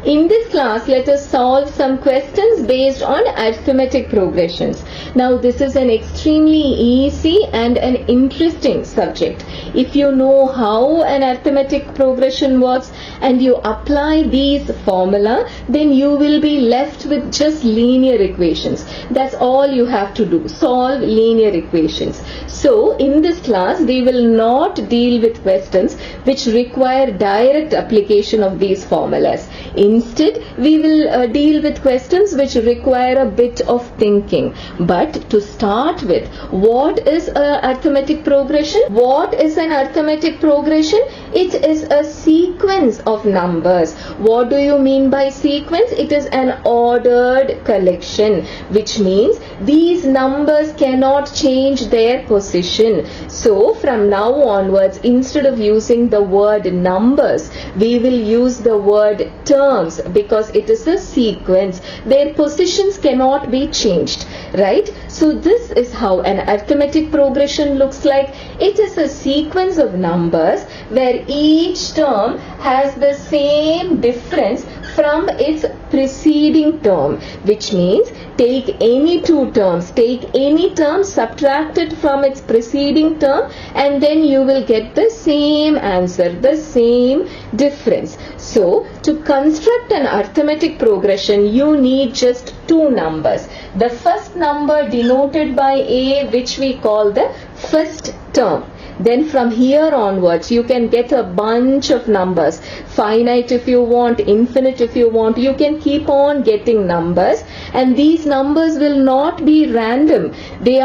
In this class, let us solve some questions based on arithmetic progressions. Now, this is an extremely easy and an interesting subject. If you know how an arithmetic progression works and you apply these formula, then you will be left with just linear equations. That's all you have to do, solve linear equations. So, in this class, we will not deal with questions which require direct application of these formulas. Instead, we will deal with questions which require a bit of thinking. But to start with, what is an arithmetic progression? What is an arithmetic progression? It is a sequence of numbers. What do you mean by sequence? It is an ordered collection, which means these numbers cannot change their position. So, from now onwards, instead of using the word numbers, we will use the word terms, because it is a sequence. Their positions cannot be changed, right? So this is how an arithmetic progression looks like. It is a sequence of numbers where each term has the same difference from its preceding term, which means take any two terms, take any term, subtract it from its preceding term, and then you will get the same answer, the same difference. So, to construct an arithmetic progression, you need just two numbers. The first number denoted by A, which we call the first term. Then from here onwards, you can get a bunch of numbers. Finite if you want, infinite if you want. You can keep on getting numbers. And these numbers will not be random. They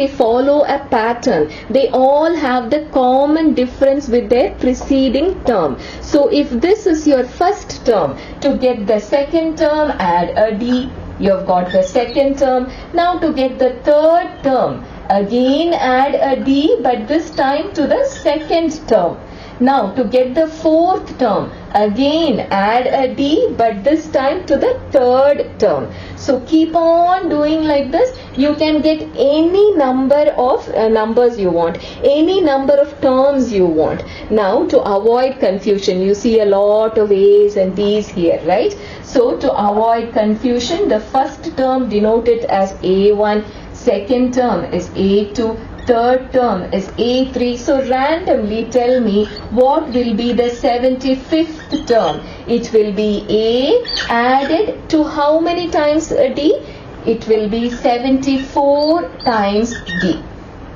follow a pattern. They all have the common difference with their preceding term. So if this is your first term, to get the second term, add a D. You've got the second term. Now to get the third term, again add a D, but this time to the second term. Now to get the fourth term, again add a D, but this time to the third term. So keep on doing like this. You can get any number of numbers you want, any number of terms you want. Now to avoid confusion, you see a lot of A's and D's here, right? So to avoid confusion, the first term denoted as A1, second term is A2, third term is A3. So randomly tell me what will be the 75th term. It will be A added to how many times D? It will be 74 times D.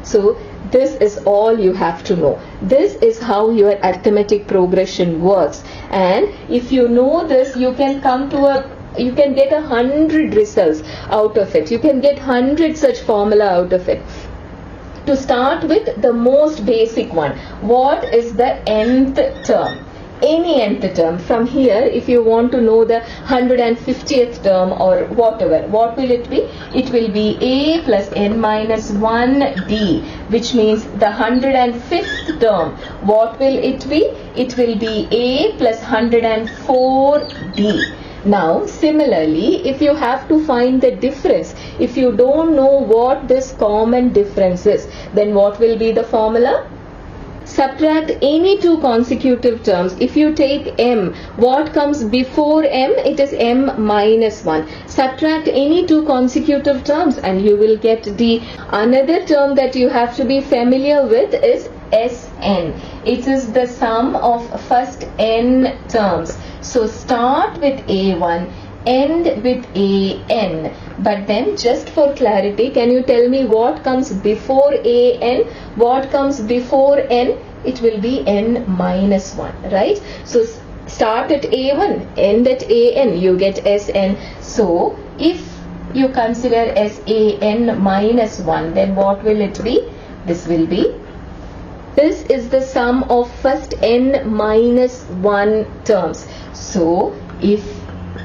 So this is all you have to know. This is how your arithmetic progression works. And if you know this, you can get 100 results out of it. You can get 100 such formula out of it. To start with, the most basic one. What is the nth term? Any nth term. From here, if you want to know the 150th term or whatever, what will it be? It will be A plus n minus 1D, which means the 105th term. What will it be? It will be A plus 104D. Now, similarly, if you have to find the difference, if you don't know what this common difference is, then what will be the formula? Subtract any two consecutive terms. If you take m, what comes before m? It is m minus 1. Subtract any two consecutive terms and you will get D. Another term that you have to be familiar with is Sn. It is the sum of first n terms. So start with A1, end with An. But then just for clarity, can you tell me what comes before An? What comes before n? It will be n minus 1, right? So start at A1, end at An, you get Sn. So if you consider San minus 1, then what will it be? This is the sum of first n minus 1 terms. So if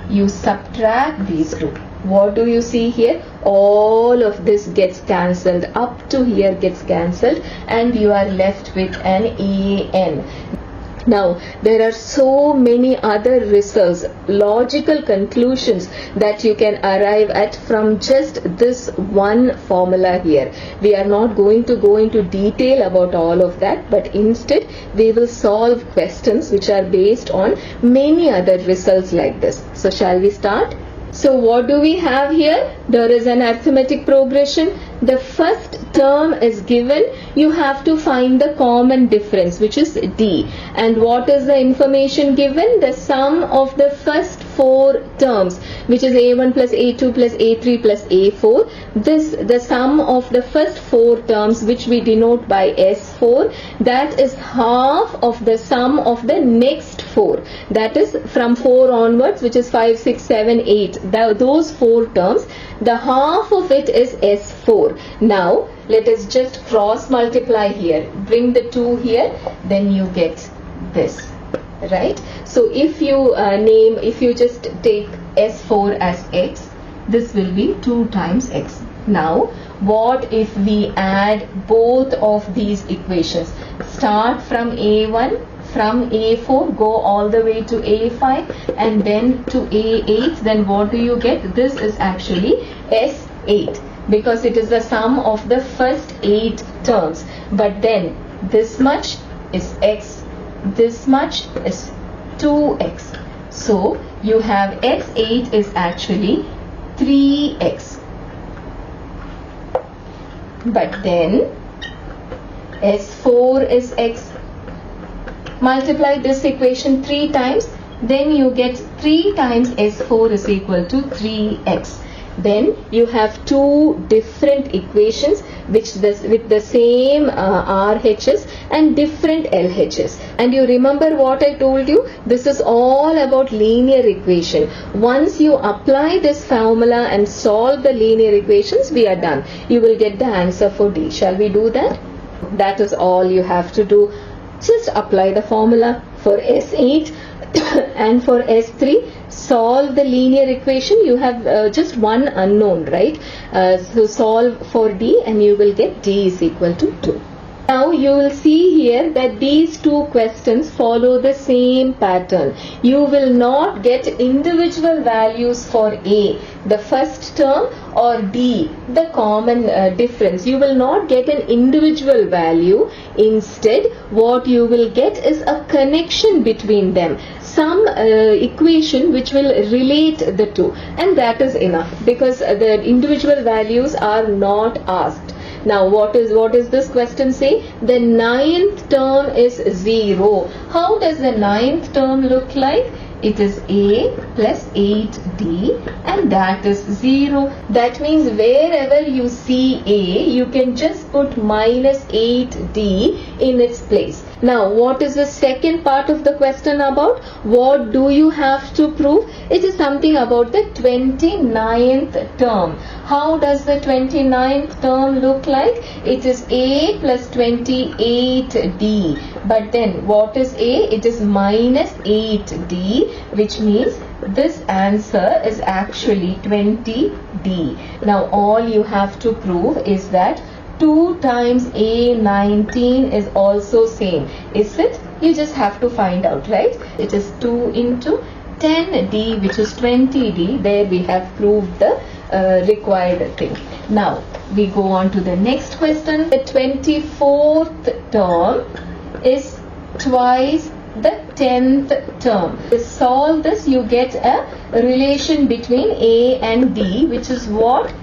you subtract these two, what do you see here? All of this gets cancelled. Up to here gets cancelled and you are left with an En. Now, there are so many other results, logical conclusions that you can arrive at from just this one formula here. We are not going to go into detail about all of that, but instead we will solve questions which are based on many other results like this. So, shall we start? So what do we have here? There is an arithmetic progression. The first term is given. You have to find the common difference, which is D. And what is the information given? The sum of the first four terms, which is A1 plus A2 plus A3 plus A4. The sum of the first four terms, which we denote by S4, that is half of the sum of the next four. That is from 4 onwards, which is 5, 6, 7, 8. Those four terms, the half of it is S4. Now, let us just cross multiply here. Bring the 2 here, then you get this. Right? So, if you just take S4 as X, this will be 2 times X. Now, what if we add both of these equations? Start from A1, from A4, go all the way to A5 and then to A8. Then what do you get? This is actually S8 because it is the sum of the first 8 terms. But then this much is X, this much is 2X. So you have X8 is actually 3X. But then S4 is X. Multiply this equation 3 times, then you get 3 times S4 is equal to 3X. Then you have two different equations with the same RHS and different LHS. And you remember what I told you? This is all about linear equation. Once you apply this formula and solve the linear equations, we are done. You will get the answer for D. Shall we do that? That is all you have to do. Just apply the formula for S8 and for S3. Solve the linear equation. You have just one unknown, right? So solve for D and you will get D is equal to 2. Now you will see here that these two questions follow the same pattern. You will not get individual values for A, the first term, or D, the common difference. You will not get an individual value. Instead, what you will get is a connection between them. Some equation which will relate the two, and that is enough because the individual values are not asked. Now what does this question say? The ninth term is 0. How does the ninth term look like? It is A plus 8D and that is 0. That means wherever you see A, you can just put minus 8D in its place. Now, what is the second part of the question about? What do you have to prove? It is something about the 29th term. How does the 29th term look like? It is A plus 28D. But then, what is A? It is minus 8D, which means this answer is actually 20D. Now, all you have to prove is that 2 times A19 is also same. Is it? You just have to find out, right? It is 2 into 10D, which is 20D. There we have proved the required thing. Now, we go on to the next question. The 24th term is twice the 10th term. To solve this, you get a relation between A and D, which is what?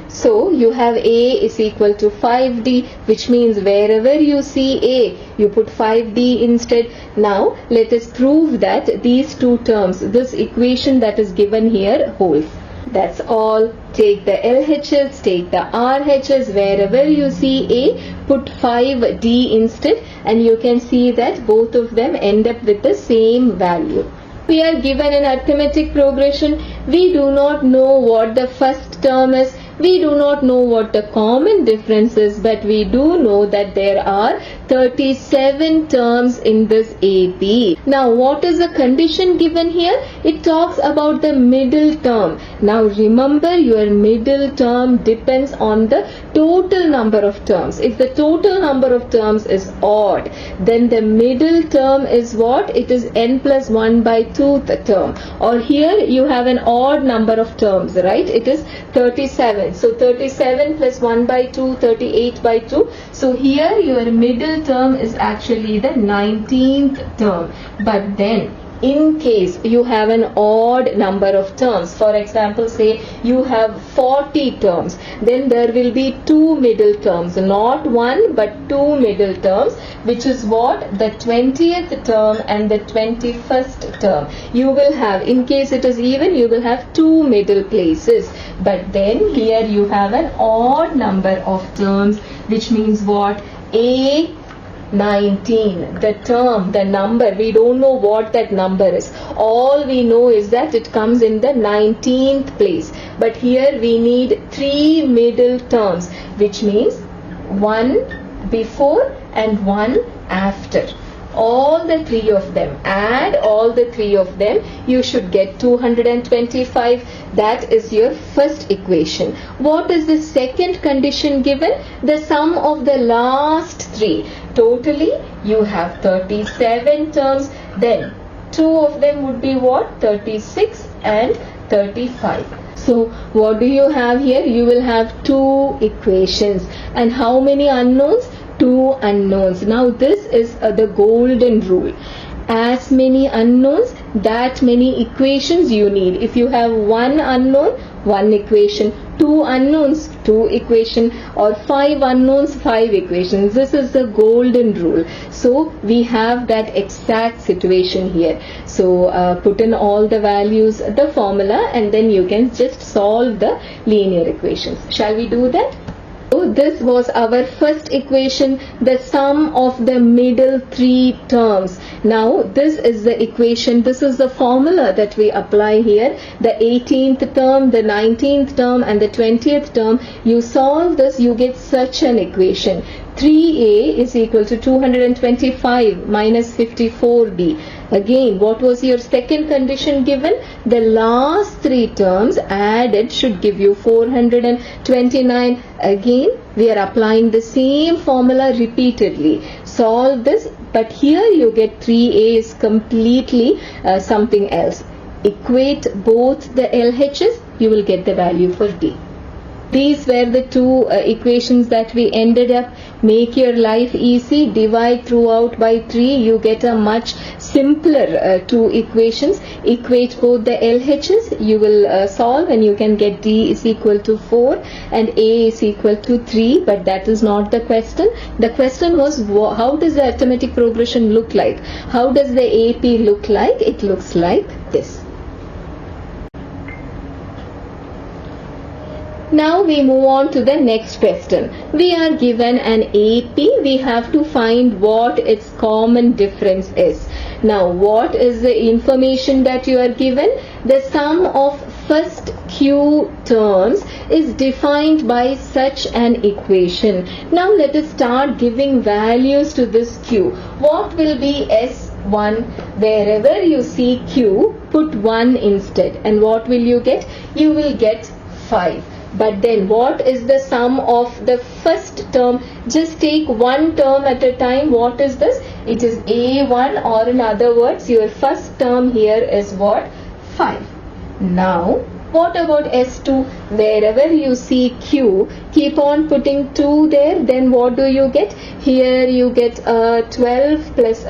So, you have A is equal to 5D, which means wherever you see A, you put 5D instead. Now, let us prove that these two terms, this equation that is given here, holds. That's all. Take the LHS, take the RHS, wherever you see A, put 5D instead, and you can see that both of them end up with the same value. We are given an arithmetic progression. We do not know what the first term is. We do not know what the common difference is, but we do know that there are 37 terms in this AP. Now what is the condition given here? It talks about the middle term. Now remember, your middle term depends on the total number of terms. If the total number of terms is odd, then the middle term is what? It is n plus 1 by 2th term. Or here you have an odd number of terms, right? It is 37. So 37 plus 1 by 2, 38 by 2. So here your middle term is actually the 19th term. But then in case you have an odd number of terms, for example, say you have 40 terms, then there will be two middle terms, not one but two middle terms, which is what? The 20th term and the 21st term. You will have, in case it is even, you will have two middle places. But then here you have an odd number of terms, which means what? A19, the term, the number, we don't know what that number is. All we know is that it comes in the 19th place. But here we need three middle terms, which means one before and one after. All the three of them, add all the three of them, you should get 225. That is your first equation. What is the second condition given? The sum of the last three. Totally you have 37 terms, then two of them would be what? 36 and 35. So what do you have here? You will have two equations. And how many unknowns? Two unknowns. Now this is the golden rule. As many unknowns, that many equations you need. If you have one unknown, one equation, two unknowns, two equation, or five unknowns, five equations. This is the golden rule. So we have that exact situation here. So put in all the values, the formula, and then you can just solve the linear equations. Shall we do that? So this was our first equation, the sum of the middle three terms. Now this is the equation, this is the formula that we apply here. The 18th term, the 19th term and the 20th term. You solve this, you get such an equation. 3a is equal to 225 minus 54b. Again, what was your second condition given? The last three terms added should give you 429. Again, we are applying the same formula repeatedly. Solve this, but here you get 3a is completely something else. Equate both the LHS, you will get the value for D. These were the two equations that we ended up. Make your life easy. Divide throughout by 3. You get a much simpler two equations. Equate both the LHS. You will solve and you can get D is equal to 4 and A is equal to 3. But that is not the question. The question was, how does the arithmetic progression look like? How does the AP look like? It looks like this. Now we move on to the next question. We are given an AP. We have to find what its common difference is. Now what is the information that you are given? The sum of first q terms is defined by such an equation. Now let us start giving values to this q. What will be S1? Wherever you see q, put 1 instead. And what will you get? You will get 5. But then what is the sum of the first term? Just take one term at a time. What is this? It is A1, or in other words, your first term here is what? 5. Now, what about S2? Wherever you see Q, keep on putting 2 there. Then what do you get? Here you get 12 plus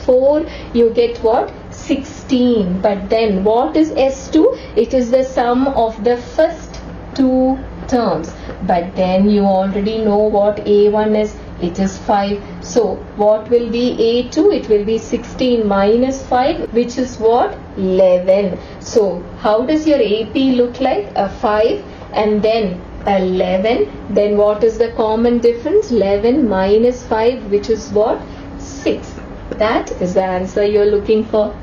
4. You get what? 16. But then what is S2? It is the sum of the first two terms. But then you already know what A1 is. It is 5. So what will be A2? It will be 16 minus 5, which is what? 11. So how does your AP look like? A 5 and then 11. Then what is the common difference? 11 minus 5, which is what? 6. That is the answer you are looking for.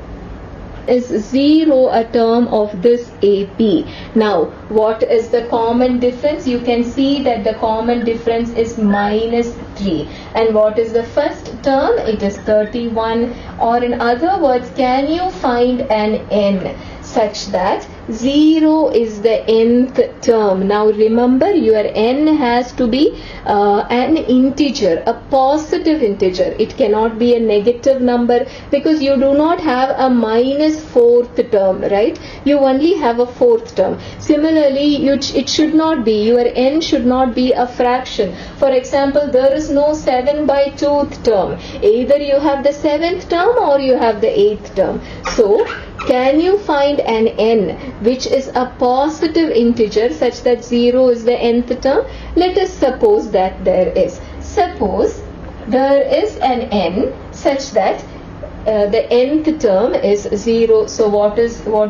Is 0 a term of this AP? Now what is the common difference? You can see that the common difference is minus 3. 3. And what is the first term? It is 31. Or in other words, can you find an n such that 0 is the nth term? Now remember, your n has to be an integer, a positive integer. It cannot be a negative number, because you do not have a minus fourth term, right? You only have a fourth term. Similarly, it should not be, your n should not be a fraction. For example, there is no 7 by 2th term. Either you have the 7th term or you have the 8th term. So can you find an n which is a positive integer such that 0 is the nth term? Let us suppose that there is. Suppose there is an n such that the nth term is 0. So what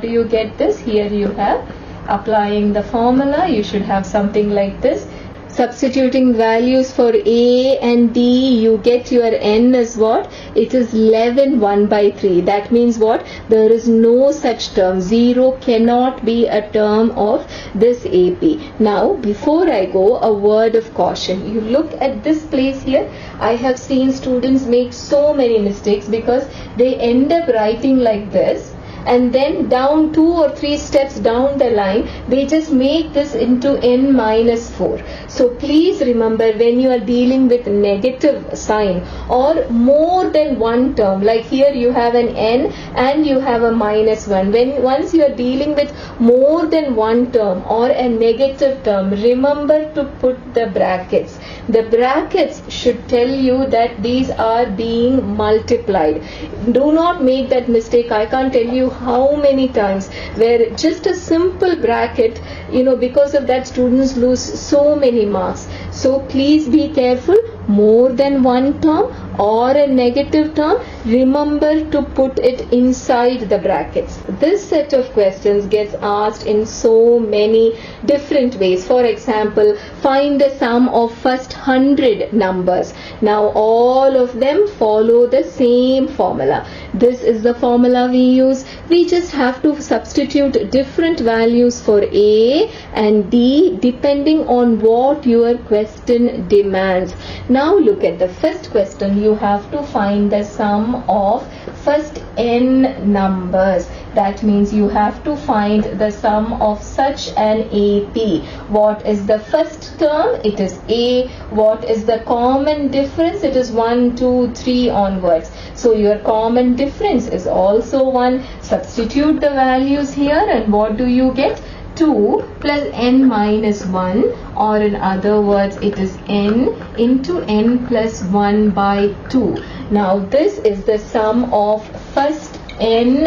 do you get this? Here you have, applying the formula, you should have something like this. Substituting values for a and d, you get your n as what? It is 11 1 by 3. That means what? There is no such term. 0 cannot be a term of this AP. Now, before I go, a word of caution. You look at this place here. I have seen students make so many mistakes because they end up writing like this, and then down 2 or 3 steps down the line, they just make this into n minus 4. So please remember, when you are dealing with negative sign or more than one term, like here you have an n and you have a minus 1. Once you are dealing with more than one term or a negative term, remember to put the brackets. The brackets should tell you that these are being multiplied. Do not make that mistake. I can't tell you how many times where just a simple bracket, because of that students lose so many marks. So please be careful. More than one term or a negative term, remember to put it inside the brackets. This set of questions gets asked in so many different ways. For example, find the sum of first 100 numbers. Now all of them follow the same formula. This is the formula we use. We just have to substitute different values for a and d depending on what your question demands. Now look at the first question. You have to find the sum of first n numbers. That means you have to find the sum of such an AP. What is the first term? It is a. What is the common difference? It is 1, 2, 3 onwards. So your common difference is also 1. Substitute the values here, and what do you get? 2 plus n minus 1, or in other words, it is n into n plus 1 by 2. Now this is the sum of first n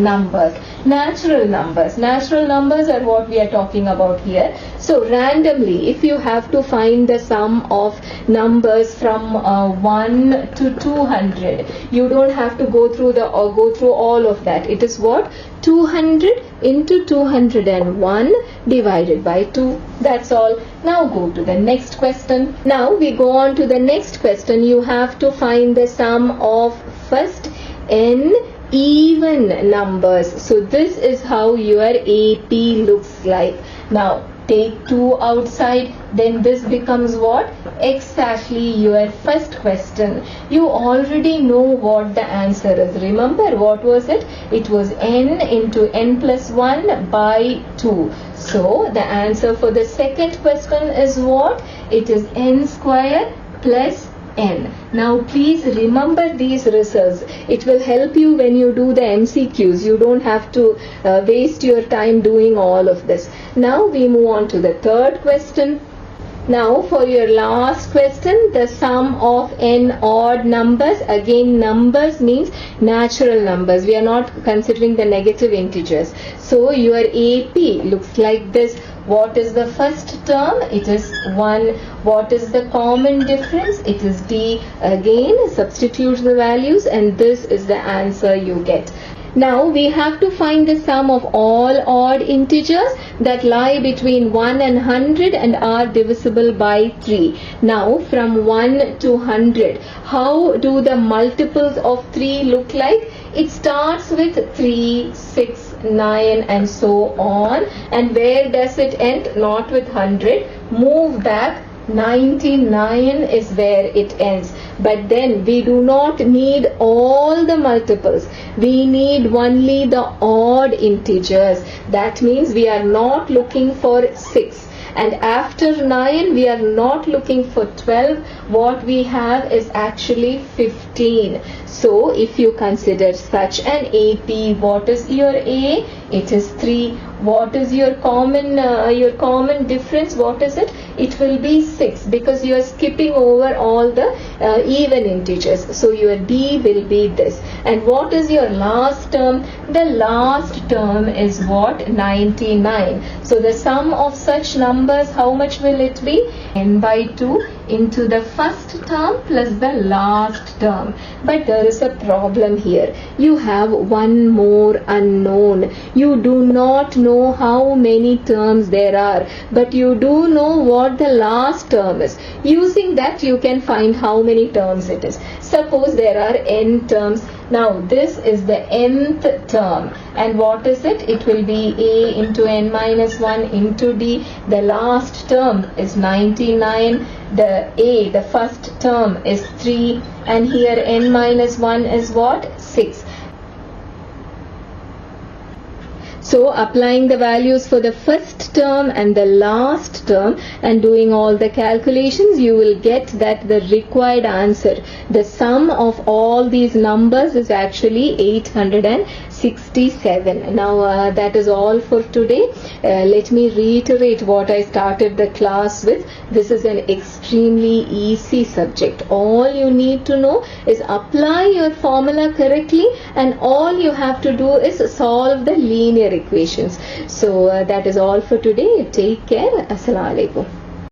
numbers. Natural numbers. Natural numbers are what we are talking about here. So randomly, if you have to find the sum of numbers from 1 to 200, you don't have to go through all of that. It is what? 200 into 201 divided by 2. That's all. Now go to the next question. Now we go on to the next question. You have to find the sum of first n even numbers. So this is how your AP looks like. Now take 2 outside, then this becomes what? Exactly your first question. You already know what the answer is. Remember, what was it? It was n into n plus 1 by 2. So the answer for the second question is what? It is n square plus n. Now please remember these results. It will help you when you do the MCQs. You don't have to waste your time doing all of this. Now we move on to the third question. Now for your last question, the sum of n odd numbers. Again, numbers means natural numbers. We are not considering the negative integers. So your AP looks like this. What is the first term? It is 1. What is the common difference? It is d. Again, substitute the values, and this is the answer you get. Now we have to find the sum of all odd integers that lie between 1 and 100 and are divisible by 3. Now from 1 to 100, how do the multiples of 3 look like? It starts with 3, 6, 9 and so on. And where does it end? Not with 100. Move back 99 is where it ends. But then we do not need all the multiples. We need only the odd integers. That means we are not looking for 6. And after 9 we are not looking for 12. What we have is actually 15. So if you consider such an AP, what is your A? It is 3. What is your common difference? What is it? It will be 6, because you are skipping over all the even integers. So your D will be this. And what is your last term? The last term is what? 99. So the sum of such numbers, how much will it be? N by 2 into the first term plus the last term. But there is a problem here. You have one more unknown. You do not know how many terms there are, but you do know what the last term is. Using that you can find how many terms it is. Suppose there are n terms. Now this is the nth term, and what is it? It will be A into n minus 1 into D. The last term is 99. The A, the first term, is 3, and here n minus 1 is what? 6. So applying the values for the first term and the last term and doing all the calculations, you will get that the required answer, the sum of all these numbers, is actually 867. Now that is all for today. Let me reiterate what I started the class with. This is an extremely easy subject. All you need to know is apply your formula correctly, and all you have to do is solve the linear equations. So that is all for today. Take care. Assalamu alaikum.